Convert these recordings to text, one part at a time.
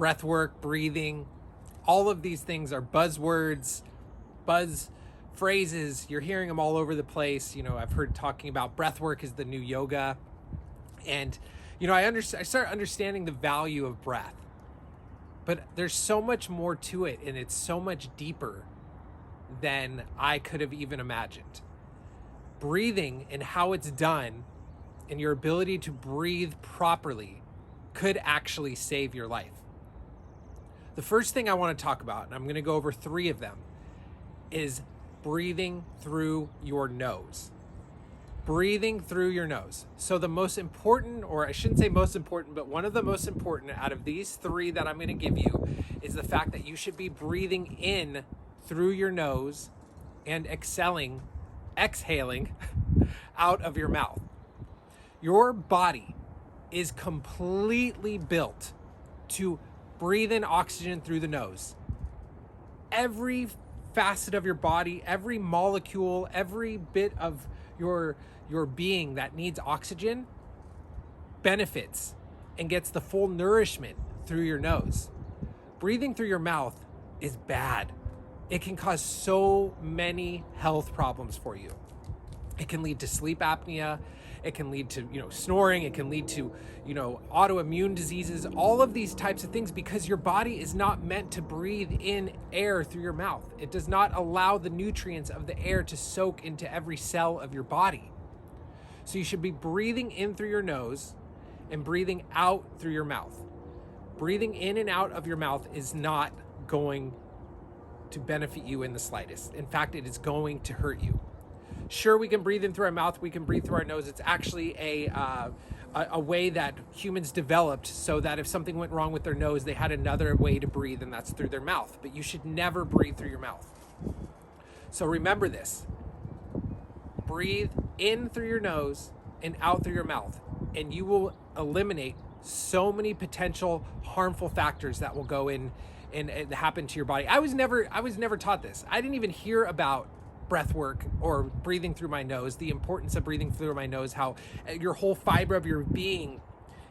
breath work, breathing, all of these things are buzzwords, buzz phrases. You're hearing them all over the place. I've heard talking about breath work is the new yoga. And, I start understanding the value of breath. But there's so much more to it, and it's so much deeper than I could have even imagined. Breathing and how it's done and your ability to breathe properly could actually save your life. The first thing I want to talk about, and I'm going to go over 3 of them, is breathing through your nose. Breathing through your nose. So the most important, or I shouldn't say most important, but one of the most important out of these 3 that I'm going to give you is the fact that you should be breathing in through your nose and exhaling out of your mouth. Your body is completely built to breathe in oxygen through the nose. Every facet of your body, every molecule, every bit of your being that needs oxygen benefits and gets the full nourishment through your nose. Breathing through your mouth is bad. It can cause so many health problems for you. It can lead to sleep apnea. It can lead to, snoring. It can lead to, autoimmune diseases, all of these types of things, because your body is not meant to breathe in air through your mouth. It does not allow the nutrients of the air to soak into every cell of your body. So you should be breathing in through your nose and breathing out through your mouth. Breathing in and out of your mouth is not going to benefit you in the slightest. In fact, it is going to hurt you. Sure, we can breathe in through our mouth, we can breathe through our nose. It's actually a way that humans developed so that if something went wrong with their nose, they had another way to breathe, and that's through their mouth. But you should never breathe through your mouth. So remember this. Breathe in through your nose and out through your mouth, and you will eliminate so many potential harmful factors that will go in and happen to your body. I was never taught this. I didn't even hear about breath work or breathing through my nose, the importance of breathing through my nose, how your whole fiber of your being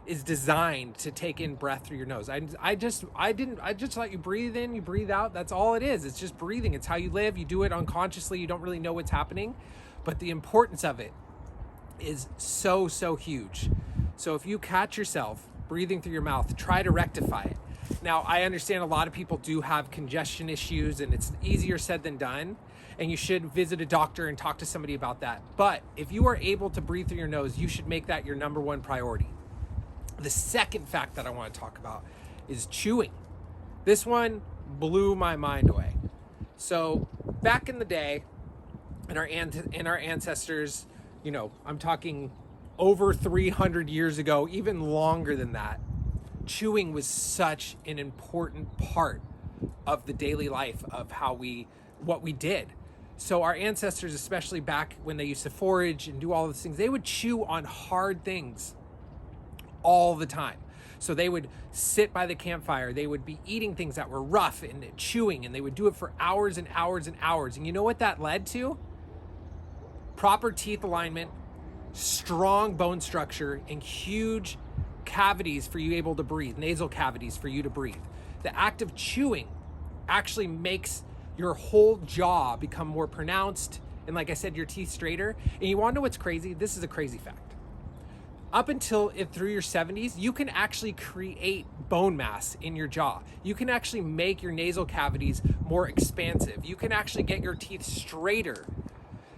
is designed to take in breath through your nose. I just let you breathe in, you breathe out. That's all it is. It's just breathing. It's how you live. You do it unconsciously. You don't really know what's happening, but the importance of it is so huge. So if you catch yourself breathing through your mouth, try to rectify it. Now, I understand a lot of people do have congestion issues, and it's easier said than done, and you should visit a doctor and talk to somebody about that. But if you are able to breathe through your nose, you should make that your number 1 priority. The second fact that I want to talk about is chewing. This one blew my mind away. So back in the day, in our ancestors, I'm talking over 300 years ago, even longer than that, chewing was such an important part of the daily life of what we did. So our ancestors, especially back when they used to forage and do all these things, they would chew on hard things all the time. So they would sit by the campfire, they would be eating things that were rough and chewing, and they would do it for hours and hours and hours. And you know what that led to? Proper teeth alignment, strong bone structure, and huge cavities for you able to breathe, nasal cavities for you to breathe. The act of chewing actually makes your whole jaw become more pronounced, and like I said, your teeth straighter. And you want to know what's crazy? This is a crazy fact. Up until through your 70s, you can actually create bone mass in your jaw. You can actually make your nasal cavities more expansive. You can actually get your teeth straighter.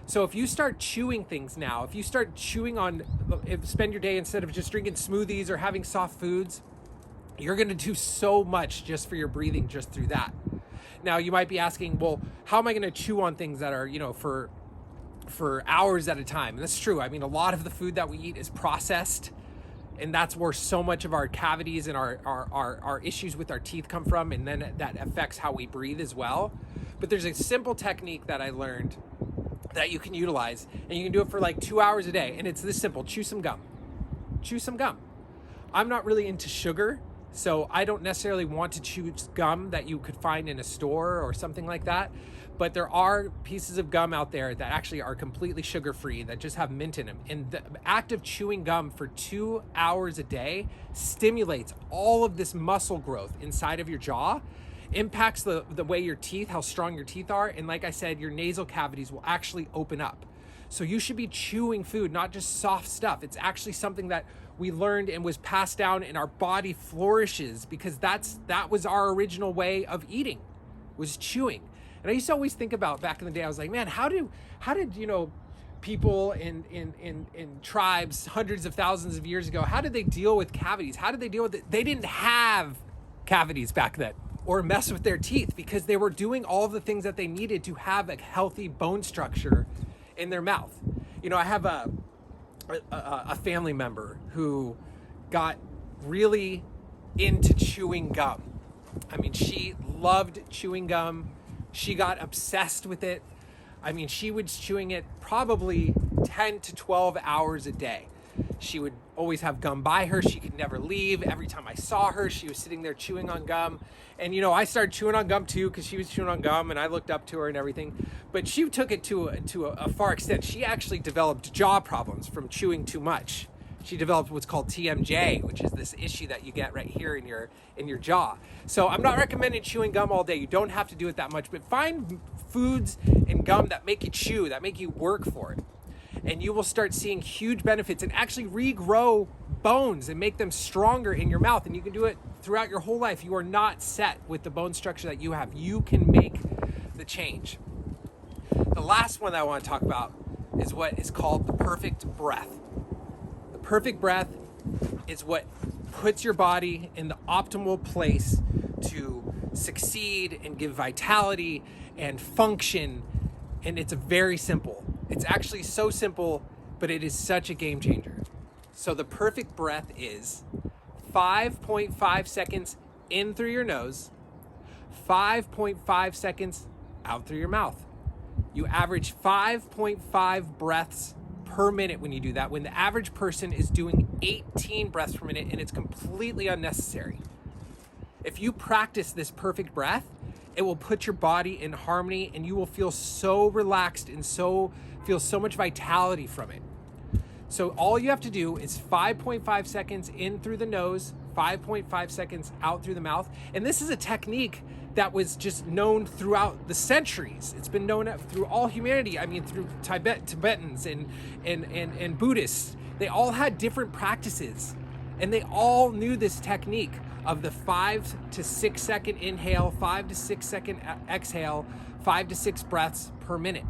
So if you start chewing things now, if you start chewing spend your day instead of just drinking smoothies or having soft foods, you're going to do so much just for your breathing just through that. Now you might be asking, well, how am I going to chew on things that are, for hours at a time? And that's true. I mean, a lot of the food that we eat is processed, and that's where so much of our cavities and our issues with our teeth come from, and then that affects how we breathe as well. But there's a simple technique that I learned that you can utilize, and you can do it for like 2 hours a day, and it's this simple. Chew some gum. I'm not really into sugar, So I don't necessarily want to choose gum that you could find in a store or something like that. But there are pieces of gum out there that actually are completely sugar-free, that just have mint in them. And the act of chewing gum for 2 hours a day stimulates all of this muscle growth inside of your jaw, impacts the way your teeth, how strong your teeth are. And like I said, your nasal cavities will actually open up. So you should be chewing food, not just soft stuff. It's actually something that we learned and was passed down, and our body flourishes because that was our original way of eating, was chewing. And I used to always think about, back in the day, I was like, man, how did people in tribes hundreds of thousands of years ago, how did they deal with cavities? How did they deal with it? They didn't have cavities back then, or mess with their teeth, because they were doing all of the things that they needed to have a healthy bone structure in their mouth. I have a family member who got really into chewing gum. I mean, she loved chewing gum. She got obsessed with it. I mean, she was chewing it probably 10 to 12 hours a day. She would always have gum by her. She could never leave. Every time I saw her, she was sitting there chewing on gum. And, I started chewing on gum too, because she was chewing on gum and I looked up to her and everything. But she took it to a far extent. She actually developed jaw problems from chewing too much. She developed what's called TMJ, which is this issue that you get right here in your jaw. So I'm not recommending chewing gum all day. You don't have to do it that much, but find foods and gum that make you chew, that make you work for it. And you will start seeing huge benefits and actually regrow bones and make them stronger in your mouth. And you can do it throughout your whole life. You are not set with the bone structure that you have. You can make the change. The last one that I want to talk about is what is called the perfect breath. The perfect breath is what puts your body in the optimal place to succeed and give vitality and function. And it's very simple. It's actually so simple, but it is such a game changer. So the perfect breath is 5.5 seconds in through your nose, 5.5 seconds out through your mouth. You average 5.5 breaths per minute when you do that, when the average person is doing 18 breaths per minute, and it's completely unnecessary. If you practice this perfect breath, it will put your body in harmony, and you will feel so relaxed and feel so much vitality from it. So all you have to do is 5.5 seconds in through the nose, 5.5 seconds out through the mouth. And this is a technique that was just known throughout the centuries. It's been known through all humanity. I mean, through Tibetans and Buddhists. They all had different practices, and they all knew this technique of the 5 to 6 second inhale, 5 to 6 second exhale, 5 to 6 breaths per minute.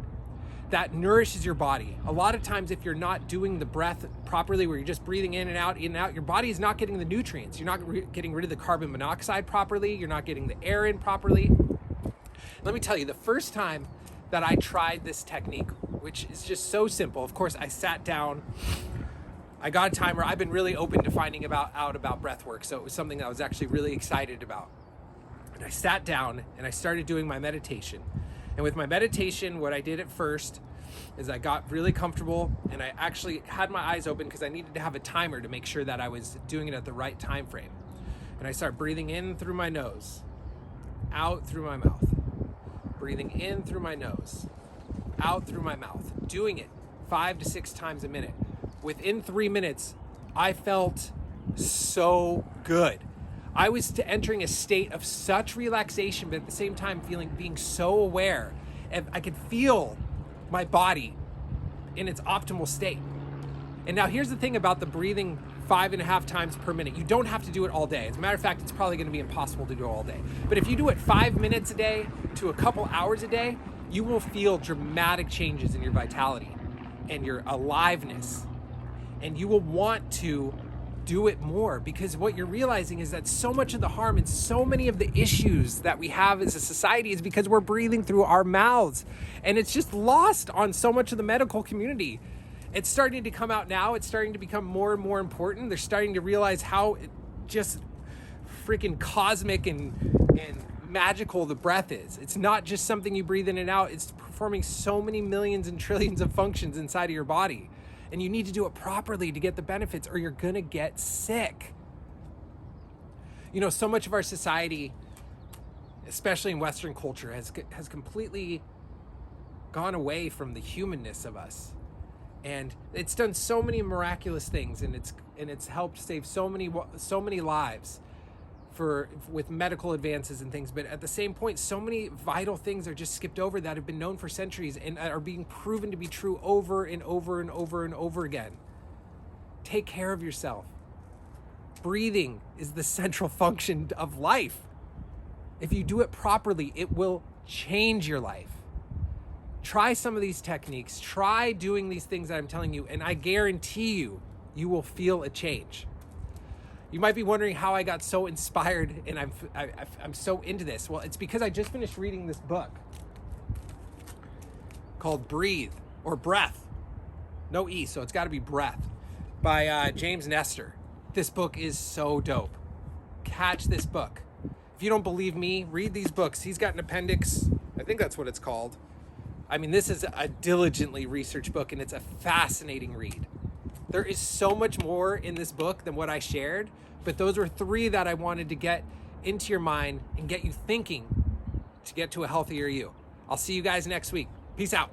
That nourishes your body. A lot of times, if you're not doing the breath properly, where you're just breathing in and out, your body is not getting the nutrients. You're not getting rid of the carbon monoxide properly. You're not getting the air in properly. Let me tell you, the first time that I tried this technique, which is just so simple, of course, I sat down, I got a timer. I've been really open to finding out about breath work, so it was something that I was actually really excited about. And I sat down and I started doing my meditation. And with my meditation, what I did at first is I got really comfortable, and I actually had my eyes open because I needed to have a timer to make sure that I was doing it at the right time frame. And I started breathing in through my nose, out through my mouth, breathing in through my nose, out through my mouth, doing it 5 to 6 times a minute. Within 3 minutes, I felt so good. I was entering a state of such relaxation, but at the same time being so aware. And I could feel my body in its optimal state. And now here's the thing about the breathing 5.5 times per minute. You don't have to do it all day. As a matter of fact, it's probably going to be impossible to do it all day. But if you do it 5 minutes a day to a couple hours a day, you will feel dramatic changes in your vitality and your aliveness. And you will want to do it more, because what you're realizing is that so much of the harm and so many of the issues that we have as a society is because we're breathing through our mouths, and it's just lost on so much of the medical community. It's starting to come out now. It's starting to become more and more important. They're starting to realize how just freaking cosmic and magical the breath is. It's not just something you breathe in and out. It's performing so many millions and trillions of functions inside of your body. And you need to do it properly to get the benefits, or you're gonna get sick. You know, so much of our society, especially in Western culture, has completely gone away from the humanness of us. And it's done so many miraculous things, and it's helped save so many lives with medical advances and things. But at the same point, so many vital things are just skipped over that have been known for centuries and are being proven to be true over and over and over and over again. Take care of yourself. Breathing is the central function of life. If you do it properly, it will change your life. Try some of these techniques. Try doing these things that I'm telling you, and I guarantee you, you will feel a change. You might be wondering how I got so inspired and I'm so into this. Well, it's because I just finished reading this book called Breathe, or Breath. No E, so it's got to be Breath, by James Nestor. This book is so dope. Catch this book. If you don't believe me, read these books. He's got an appendix. I think that's what it's called. I mean, this is a diligently researched book, and it's a fascinating read. There is so much more in this book than what I shared, but those were 3 that I wanted to get into your mind and get you thinking to get to a healthier you. I'll see you guys next week. Peace out.